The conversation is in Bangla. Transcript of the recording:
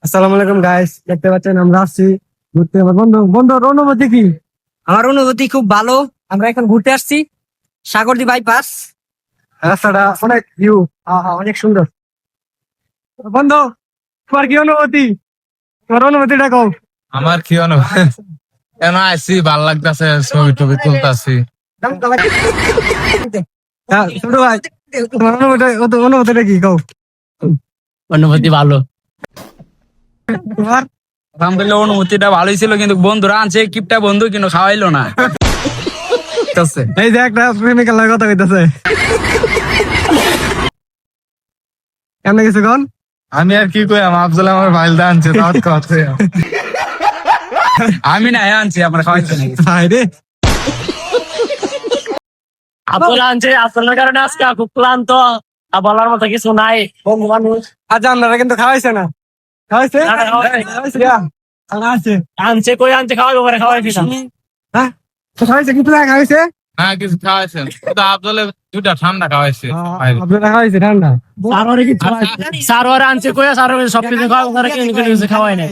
আসসালামু আলাইকুম গাইস, দেখতে পাচ্ছেন আমরা আসছি ঘুরতে। আমার বন্ধু বন্ধুর অনুভূতি কি? আমার অনুভূতি খুব ভালো। আমরা এখন ঘুরতে আসছি সাগরদী বাইপাস। রাস্তাটা অনেক ভিউ, অনেক সুন্দর। বন্ধু, তোমার কি অনুভূতি? তোমার অনুভূতিটা কও। আমার কি কেন আইসি ভাল লাগতেছে, ছবি টবি তুলতাছি। হ্যাঁ, ছোট ভাই, তোমার অনুভূতিটা কি কও? অনুভূতি ভালো। তোমার আলহামদুলিল্লাহ অনুভূতিটা ভালোই ছিল, কিন্তু বন্ধুরা আনছে কিপটা বন্ধু কিন্তু খাওয়াইলো না। এই যে একটা প্রেমিকার লগে কথা কইতাছে, কেমন গেছে কোন? আমি আর কি কই, আফজল আমার মাইলদা আনছে তার কথা। আমি না আনছি, আমরা খাওয়াইছি নাকি। হায় রে, আব্দুল আনছে, আপনার কারণে আজকে খুব ক্লান্ত। বলার মতো কিছু নাই। বন্ধু মানুষ আজ আপনারা কিন্তু খাওয়াইছে না? খাওয়াইছে? না, না, খাওয়াইছে? খাওয়াইছে? আনছে, কই আনছে, খাওয়াবো করে খাওয়াইছি না। হ্যাঁ, খাওয়াইছে, কিন্তু না খাওয়াইছে? হ্যাঁ কিছু খাওয়াইছেন, কিন্তু আফজলে দুটা ঠান্ডা খাওয়াইছে। আপনারা খাওয়াইছে ঠান্ডা? সারোয়ারে কি খাওয়াইছে? সারোয়ারে আনছে, কই সারোয়ারে সবকিছু খাওয়াবো করে কিছু খাওয়াই নাই।